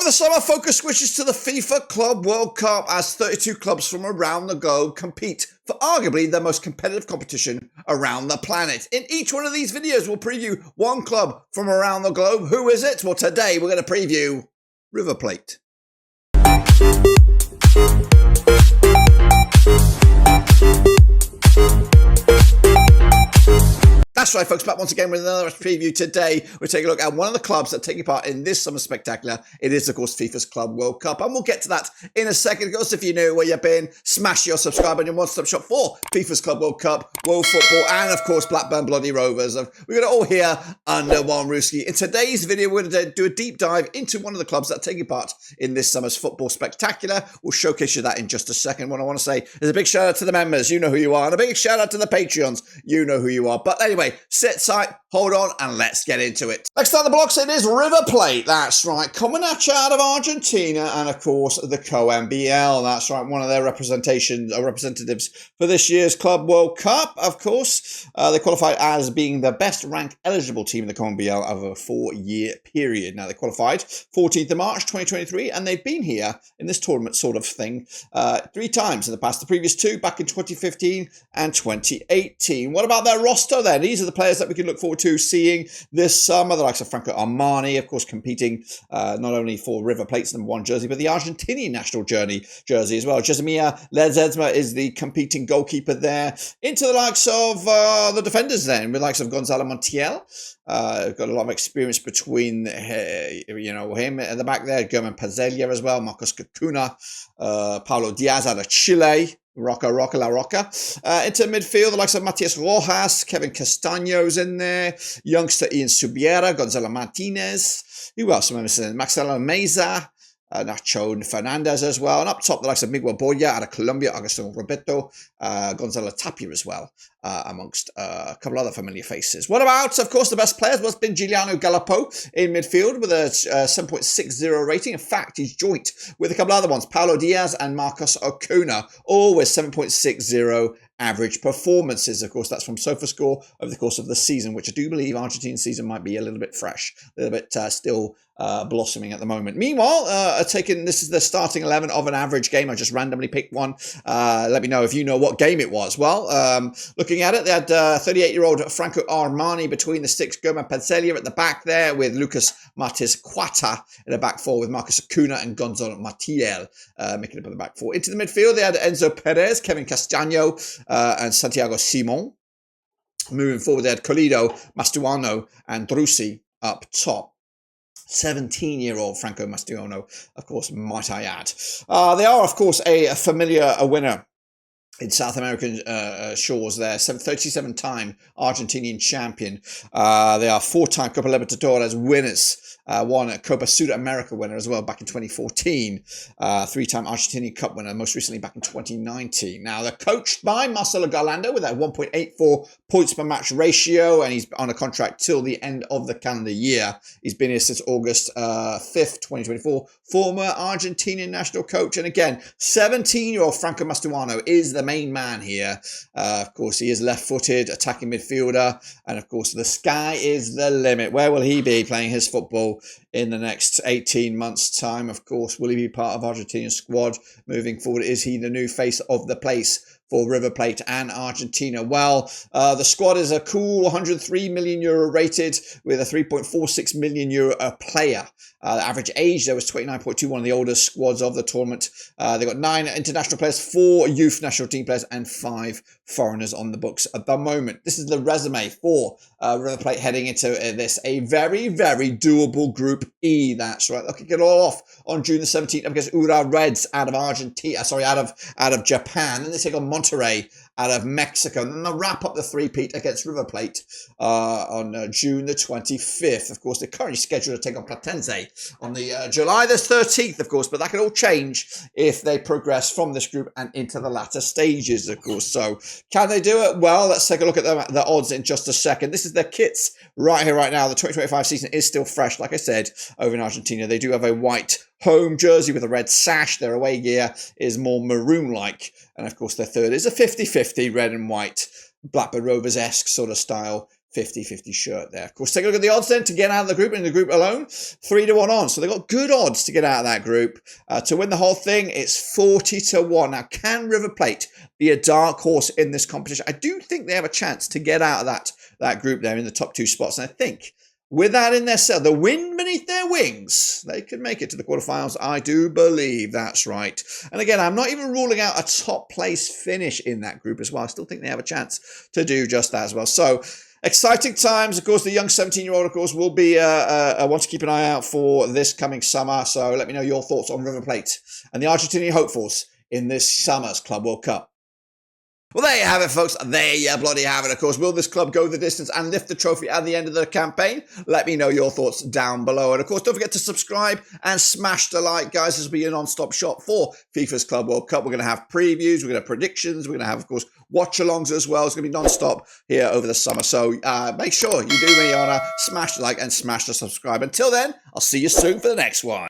the summer, focus switches to the FIFA Club World Cup as 32 clubs from around the globe compete for arguably the most competitive competition around the planet. In each one of these videos, we'll preview one club from around the globe. Who is it? Well, today we're going to preview River Plate. That's right, folks, back once again with another preview. Today, we're taking a look at one of the clubs that are taking part in this summer spectacular. It is, of course, FIFA's Club World Cup, and we'll get to that in a second. Of course, if you know where you've been, smash your subscribe button, your one-stop shop for FIFA's Club World Cup, World Football, and, of course, Blackburn Bloody Rovers. We're going to all here under one rooski. In today's video, we're going to do a deep dive into one of the clubs that are taking part in this summer's football spectacular. We'll showcase you that in just a second. What I want to say is a big shout-out to the members. You know who you are. And a big shout-out to the Patreons. You know who you are. But anyway, sit tight. Hold on, and let's get into it. Next on the blocks, it is River Plate. That's right, coming at you out of Argentina, and of course the CONMEBOL. That's right, one of their representatives for this year's Club World Cup. Of course, they qualified as being the best-ranked eligible team in the CONMEBOL over a 4-year period. Now they qualified 14th of March 2023, and they've been here in this tournament sort of thing 3 times in the past. The previous 2 back in 2015 and 2018. What about their roster then? These are the players that we can look forward to seeing this summer. The likes of Franco Armani, of course, competing not only for River Plate's #1 jersey, but the Argentinian national jersey as well. Jesemir Ledesma is the competing goalkeeper there. Into the likes of the defenders then, with the likes of Gonzalo Montiel. Got a lot of experience between, him at the back there. German Pazelia as well. Marcos Cacuna. Paulo Diaz out of Chile. Roca La Roca. Into midfield, the likes of Matias Rojas, Kevin Castaño's in there, youngster Ian Subiera, Gonzalo Martinez. Who else am I missing? Marcelo Meza, Nacho Fernandez as well. And up top, the likes of Miguel Boya out of Colombia, Agustin Roberto, Gonzalo Tapia as well, amongst a couple other familiar faces. What about, of course, the best players? Well, it's been Giuliano Galapo in midfield with a 7.60 rating. In fact, he's joint with a couple other ones, Paulo Diaz and Marcos Acuna, all with 7.60 average performances. Of course, that's from SofaScore over the course of the season, which I do believe Argentine season might be a little bit fresh, a little bit still blossoming at the moment. Meanwhile, this is the starting 11 of an average game. I just randomly picked one. Let me know if you know what game it was. Well, looking at it, they had 38-year-old Franco Armani between the sticks, German Pazelia at the back there with Lucas Martins Quata in the back four with Marcos Acuna and Gonzalo Montiel making up in the back four. Into the midfield, they had Enzo Perez, Kevin Castaño, and Santiago Simon. Moving forward, they had Colido, Mastuano, and Drusi up top. 17-year-old Franco Mastuano, of course, might I add. They are, of course, a familiar winner in South American shores there, 37-time Argentinian champion. They are 4-time Copa Libertadores winners. Won a Copa Sudamerica winner as well back in 2014. 3-time Argentinian Cup winner, most recently back in 2019. Now, they're coached by Marcelo Gallardo with that 1.84 points per match ratio, and he's on a contract till the end of the calendar year. He's been here since August 5th, 2024. Former Argentinian national coach. And again, 17-year-old Franco Mastuano is the main man here. Of course, he is left-footed, attacking midfielder. And of course, the sky is the limit. Where will he be playing his football in the next 18 months' time? Of course, will he be part of Argentinian squad moving forward? Is he the new face of the place for River Plate and Argentina? Well, the squad is a cool 103 million euro rated with a 3.46 million euro a player. The average age there was 29.2, one of the oldest squads of the tournament. They got 9 international players, 4 youth national team players, and 5 foreigners on the books at the moment. This is the resume for River Plate heading into this. A very, very doable Group E. That's right. They'll kick it all off on June the 17th against Ura Reds out of out of Japan. Then they take on Monterrey out of Mexico. And then they'll wrap up the three-peat against River Plate on June the 25th. Of course, they're currently scheduled to take on Platense on the July the 13th, of course. But that can all change if they progress from this group and into the latter stages, of course. So can they do it? Well, let's take a look at the odds in just a second. This is their kits right here, right now. The 2025 season is still fresh, like I said, over in Argentina. They do have a white home jersey with a red sash. Their away gear is more maroon-like. And, of course, their third is a 50-50 red and white Blackburn Rovers-esque sort of style 50-50 shirt there. Of course, take a look at the odds then to get out of the group, in the group alone, 3-1 on. So they've got good odds to get out of that group. To win the whole thing, it's 40-1. Now, can River Plate be a dark horse in this competition? I do think they have a chance to get out of that group there in the top 2 spots. And I think with that in their sail, the wind beneath their wings, they could make it to the quarterfinals. I do believe that's right. And again, I'm not even ruling out a top place finish in that group as well. I still think they have a chance to do just that as well. So exciting times. Of course, the young 17-year-old, of course, will be one to keep an eye out for this coming summer. So let me know your thoughts on River Plate and the Argentinian hopefuls in this summer's Club World Cup. Well, there you have it, folks. There you bloody have it. Of course, will this club go the distance and lift the trophy at the end of the campaign? Let me know your thoughts down below. And of course, don't forget to subscribe and smash the like, guys. This will be a non-stop shop for FIFA's Club World Cup. We're going to have previews. We're going to have predictions. We're going to have, of course, watch-alongs as well. It's going to be non-stop here over the summer. So make sure you do me the honor, smash the like and smash the subscribe. Until then, I'll see you soon for the next one.